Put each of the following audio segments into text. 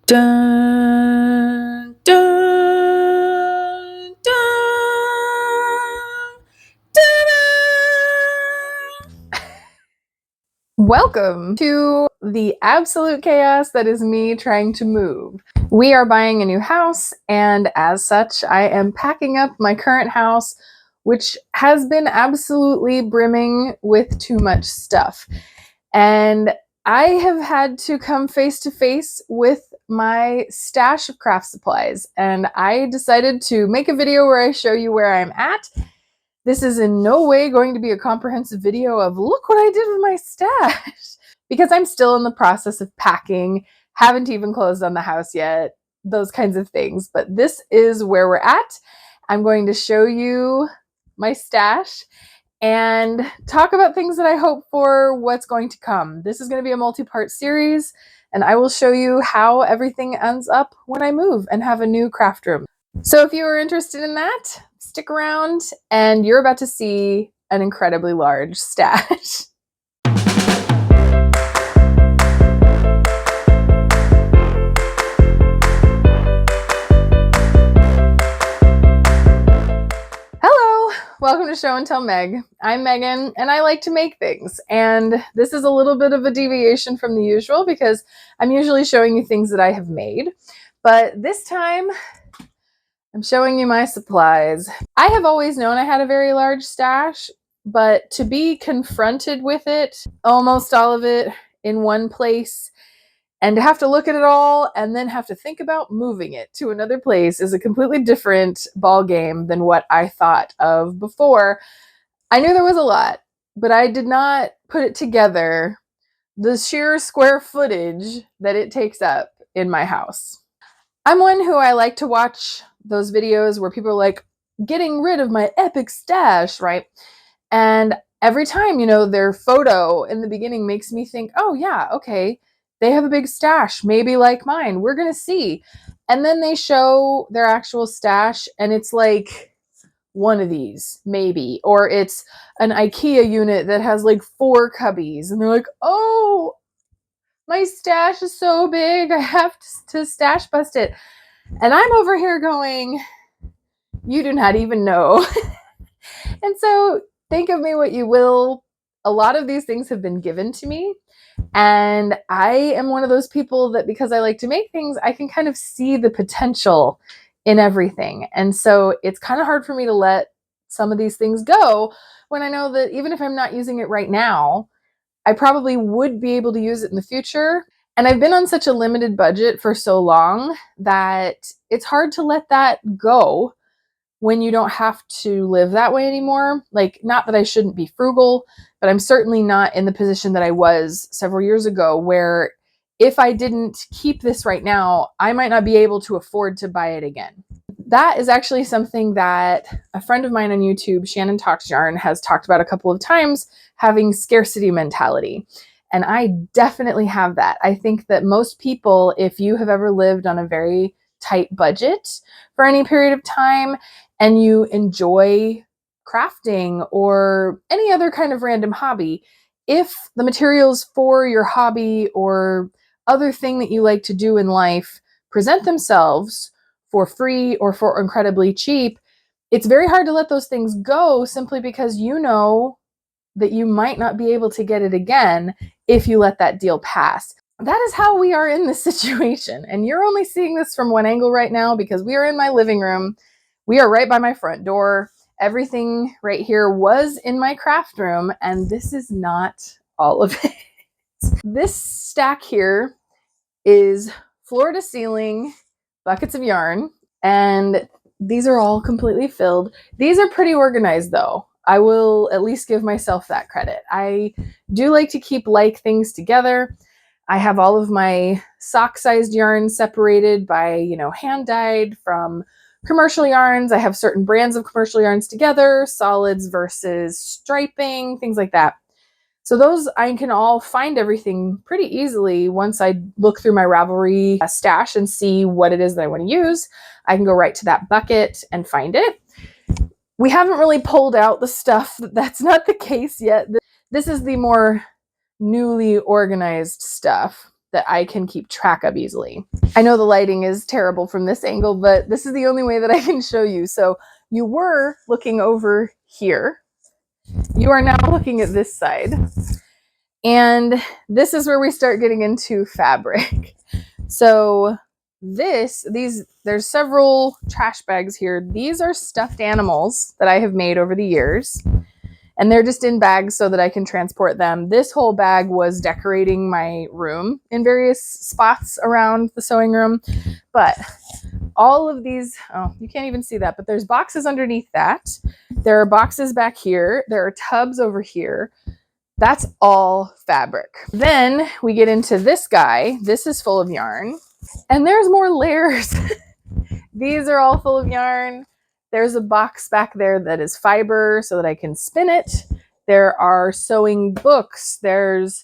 Dun, dun, dun, dun. Welcome to the absolute chaos that is me trying to move. We are buying a new house, and as such, I am packing up my current house, which has been absolutely brimming with too much stuff. And I have had to come face to face with my stash of craft supplies, and I decided to make a video where I show you where I'm at. This is in no way going to be a comprehensive video of look what I did with my stash, because I'm still in the process of packing, haven't even closed on the house yet, those kinds of things. But this is where we're at. I'm going to show you my stash and talk about things that I hope for what's going to come. This is going to be a multi-part series, and I will show you how everything ends up when I move and have a new craft room. So if you are interested in that, stick around, and you're about to see an incredibly large stash. Welcome to Show and Tell Meg. I'm Megan, and I like to make things. And this is a little bit of a deviation from the usual because I'm usually showing you things that I have made. But this time, I'm showing you my supplies. I have always known I had a very large stash, but to be confronted with it, almost all of it in one place, and to have to look at it all and then have to think about moving it to another place is a completely different ball game than what I thought of before. I knew there was a lot, but I did not put it together, the sheer square footage that it takes up in my house. I'm one who I like to watch those videos where people are like, getting rid of my epic stash, right? And every time, their photo in the beginning makes me think, oh yeah, okay, they have a big stash, maybe like mine. We're going to see. And then they show their actual stash, and it's like one of these, maybe. Or it's an IKEA unit that has like 4 cubbies. And they're like, oh, my stash is so big, I have to stash bust it. And I'm over here going, you do not even know. And so think of me what you will. A lot of these things have been given to me. And I am one of those people that because I like to make things, I can kind of see the potential in everything. And so it's kind of hard for me to let some of these things go when I know that even if I'm not using it right now, I probably would be able to use it in the future. And I've been on such a limited budget for so long that it's hard to let that go when you don't have to live that way anymore. Like, not that I shouldn't be frugal, but I'm certainly not in the position that I was several years ago, where if I didn't keep this right now, I might not be able to afford to buy it again. That is actually something that a friend of mine on YouTube, Shannon Talks Yarn, has talked about a couple of times, having scarcity mentality. And I definitely have that. I think that most people, if you have ever lived on a very tight budget for any period of time, and you enjoy crafting or any other kind of random hobby, if the materials for your hobby or other thing that you like to do in life present themselves for free or for incredibly cheap, it's very hard to let those things go simply because you know that you might not be able to get it again if you let that deal pass. That is how we are in this situation. And you're only seeing this from one angle right now because we are in my living room. We are right by my front door. Everything right here was in my craft room, and this is not all of it. This stack here is floor to ceiling buckets of yarn, and these are all completely filled. These are pretty organized though. I will at least give myself that credit. I do like to keep like things together. I have all of my sock-sized yarns separated by, hand dyed from commercial yarns. I have certain brands of commercial yarns together, solids versus striping, things like that. So those, I can all find everything pretty easily once I look through my Ravelry stash and see what it is that I want to use. I can go right to that bucket and find it. We haven't really pulled out the stuff that's not the case yet. This is the more newly organized stuff that I can keep track of easily. I know the lighting is terrible from this angle, but this is the only way that I can show you. So you were looking over here. You are now looking at this side. And this is where we start getting into fabric. So there's several trash bags here. These are stuffed animals that I have made over the years. And they're just in bags so that I can transport them. This whole bag was decorating my room in various spots around the sewing room. But all of these, oh, you can't even see that, but there's boxes underneath that. There are boxes back here. There are tubs over here. That's all fabric. Then we get into this guy. This is full of yarn. And there's more layers. These are all full of yarn. There's a box back there that is fiber so that I can spin it. There are sewing books. There's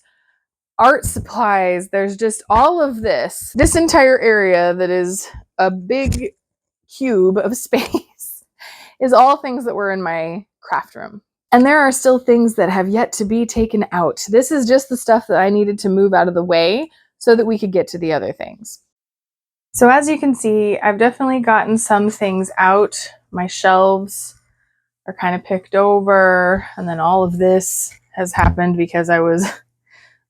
art supplies. There's just all of this. This entire area that is a big cube of space is all things that were in my craft room. And there are still things that have yet to be taken out. This is just the stuff that I needed to move out of the way so that we could get to the other things. So as you can see, I've definitely gotten some things out. My shelves are kind of picked over, and then all of this has happened because I was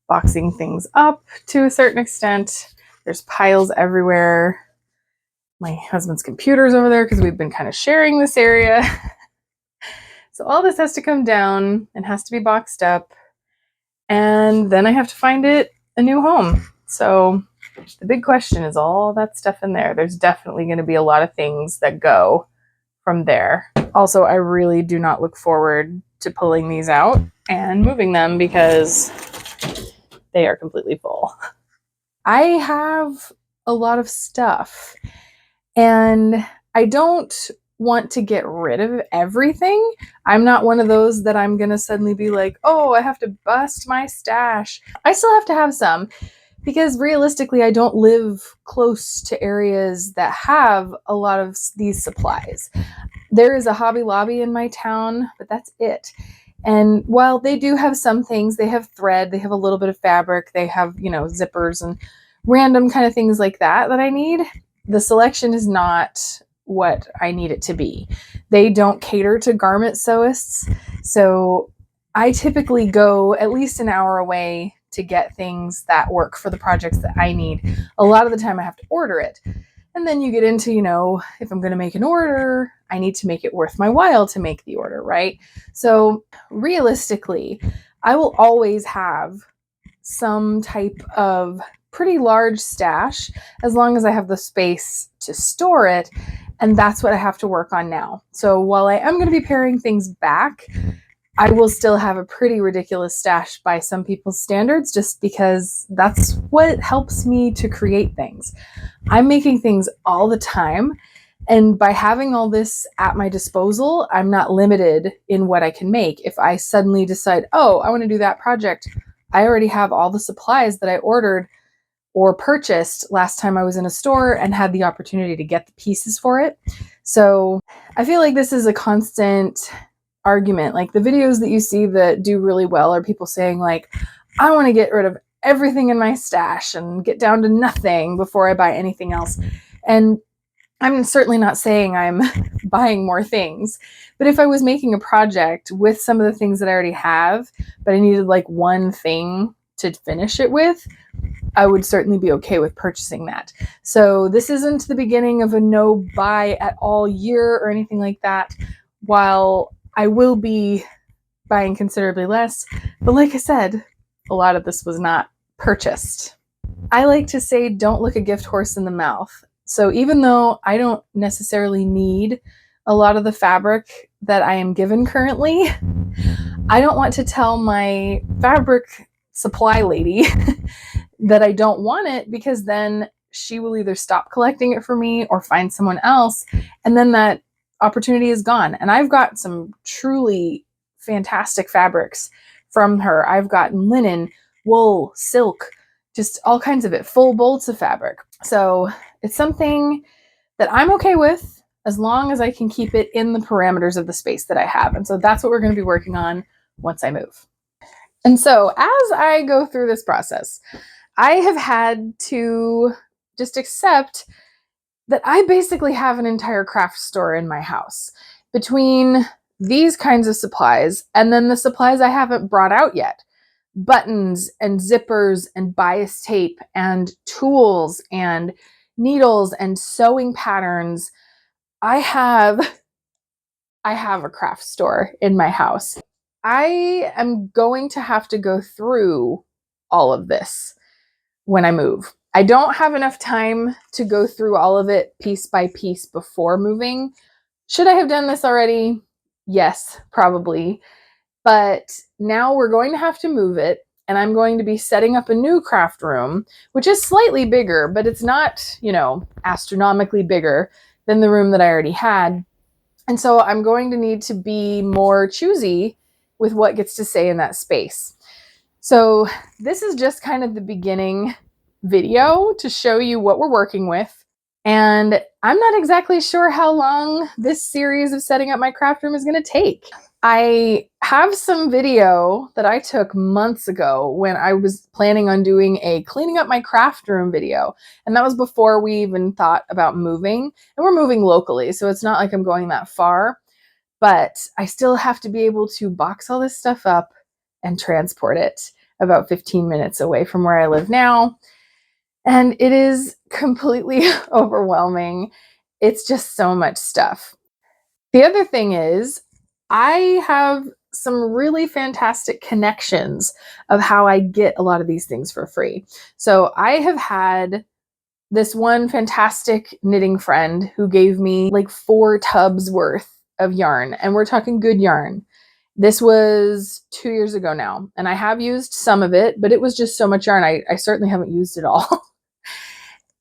boxing things up to a certain extent. There's piles everywhere. My husband's computer's over there because we've been kind of sharing this area. So all this has to come down and has to be boxed up, and then I have to find it a new home. So the big question is all that stuff in there. There's definitely going to be a lot of things that go from there. Also, I really do not look forward to pulling these out and moving them because they are completely full. I have a lot of stuff, and I don't want to get rid of everything. I'm not one of those that I'm going to suddenly be like, oh, I have to bust my stash. I still have to have some. Because realistically, I don't live close to areas that have a lot of these supplies. There is a Hobby Lobby in my town, but that's it. And while they do have some things, they have thread, they have a little bit of fabric, they have, zippers and random kind of things like that I need. The selection is not what I need it to be. They don't cater to garment sewists. So I typically go at least an hour away to get things that work for the projects that I need. A lot of the time I have to order it. And then you get into, if I'm going to make an order, I need to make it worth my while to make the order, right? So realistically, I will always have some type of pretty large stash as long as I have the space to store it. And that's what I have to work on now. So while I am going to be paring things back, I will still have a pretty ridiculous stash by some people's standards just because that's what helps me to create things. I'm making things all the time, and by having all this at my disposal, I'm not limited in what I can make. If I suddenly decide, oh, I want to do that project, I already have all the supplies that I ordered or purchased last time I was in a store and had the opportunity to get the pieces for it. So I feel like this is a constant argument. Like the videos that you see that do really well are people saying like, I want to get rid of everything in my stash and get down to nothing before I buy anything else. And I'm certainly not saying I'm buying more things, but if I was making a project with some of the things that I already have, but I needed like one thing to finish it with, I would certainly be okay with purchasing that. So this isn't the beginning of a no buy at all year or anything like that. While I will be buying considerably less, but like I said, a lot of this was not purchased. I like to say, don't look a gift horse in the mouth. So even though I don't necessarily need a lot of the fabric that I am given currently, I don't want to tell my fabric supply lady that I don't want it, because then she will either stop collecting it for me or find someone else, and then that opportunity is gone. And I've got some truly fantastic fabrics from her. I've gotten linen, wool, silk, just all kinds of it, full bolts of fabric. So it's something that I'm okay with as long as I can keep it in the parameters of the space that I have. And so that's what we're going to be working on once I move. And so as I go through this process, I have had to just accept that I basically have an entire craft store in my house between these kinds of supplies and then the supplies I haven't brought out yet. Buttons and zippers and bias tape and tools and needles and sewing patterns. I have a craft store in my house. I am going to have to go through all of this when I move. I don't have enough time to go through all of it piece by piece before moving. Should I have done this already? Yes, probably. But now we're going to have to move it, and I'm going to be setting up a new craft room, which is slightly bigger, but it's not, astronomically bigger than the room that I already had. And so I'm going to need to be more choosy with what gets to stay in that space. So this is just kind of the beginning video to show you what we're working with. And I'm not exactly sure how long this series of setting up my craft room is going to take. I have some video that I took months ago when I was planning on doing a cleaning up my craft room video. And that was before we even thought about moving. And we're moving locally, so it's not like I'm going that far. But I still have to be able to box all this stuff up and transport it about 15 minutes away from where I live now. And it is completely overwhelming. It's just so much stuff. The other thing is, I have some really fantastic connections of how I get a lot of these things for free. So I have had this one fantastic knitting friend who gave me like 4 tubs worth of yarn, and we're talking good yarn. This was 2 years ago now, and I have used some of it, but it was just so much yarn. I certainly haven't used it all.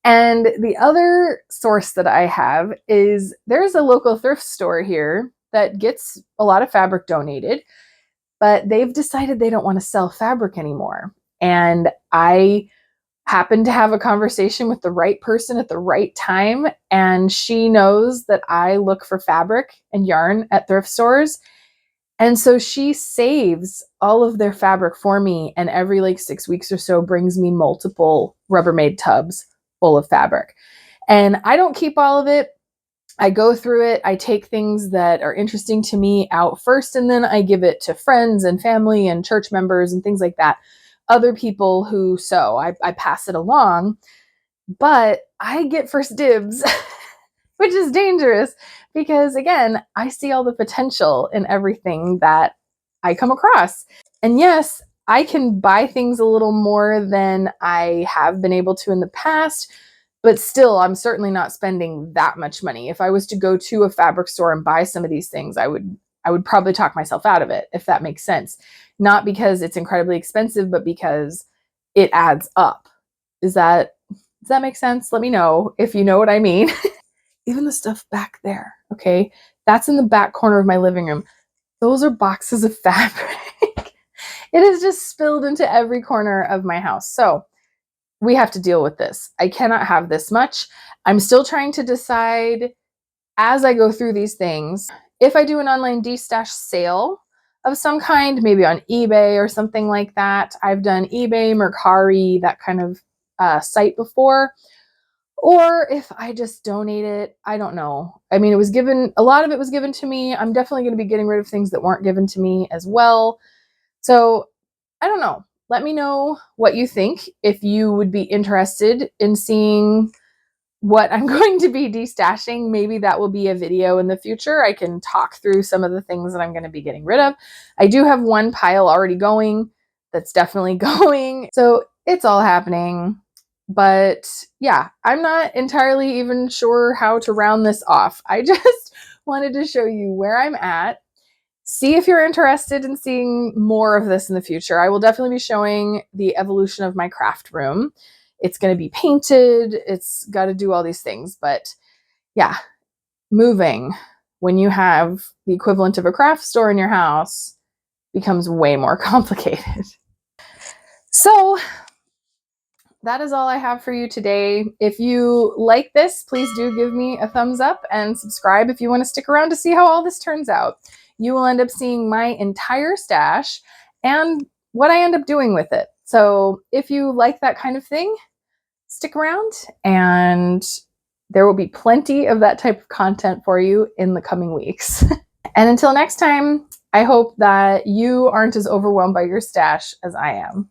And the other source that I have is there's a local thrift store here that gets a lot of fabric donated, but they've decided they don't want to sell fabric anymore. And I happened to have a conversation with the right person at the right time, and she knows that I look for fabric and yarn at thrift stores. And so she saves all of their fabric for me, and every like 6 weeks or so brings me multiple Rubbermaid tubs full of fabric. And I don't keep all of it. I go through it. I take things that are interesting to me out first, and then I give it to friends and family and church members and things like that. Other people who sew, I pass it along, but I get first dibs, which is dangerous because, again, I see all the potential in everything that I come across. And yes, I can buy things a little more than I have been able to in the past, but still, I'm certainly not spending that much money. If I was to go to a fabric store and buy some of these things, I would probably talk myself out of it, if that makes sense. Not because it's incredibly expensive, but because it adds up. Does that make sense? Let me know if you know what I mean. Even the stuff back there, okay? That's in the back corner of my living room. Those are boxes of fabric. It is just spilled into every corner of my house. So we have to deal with this. I cannot have this much. I'm still trying to decide as I go through these things, if I do an online destash sale of some kind, maybe on eBay or something like that. I've done eBay, Mercari, that kind of site before. Or if I just donate it, I don't know. I mean, a lot of it was given to me. I'm definitely going to be getting rid of things that weren't given to me as well. So I don't know. Let me know what you think. If you would be interested in seeing what I'm going to be destashing, maybe that will be a video in the future. I can talk through some of the things that I'm going to be getting rid of. I do have one pile already going that's definitely going. So it's all happening. But yeah, I'm not entirely even sure how to round this off. I just wanted to show you where I'm at. See if you're interested in seeing more of this in the future. I will definitely be showing the evolution of my craft room. It's going to be painted. It's got to do all these things. But yeah, moving when you have the equivalent of a craft store in your house becomes way more complicated. So that is all I have for you today. If you like this, please do give me a thumbs up and subscribe if you want to stick around to see how all this turns out. You will end up seeing my entire stash and what I end up doing with it. So if you like that kind of thing, stick around and there will be plenty of that type of content for you in the coming weeks. And until next time, I hope that you aren't as overwhelmed by your stash as I am.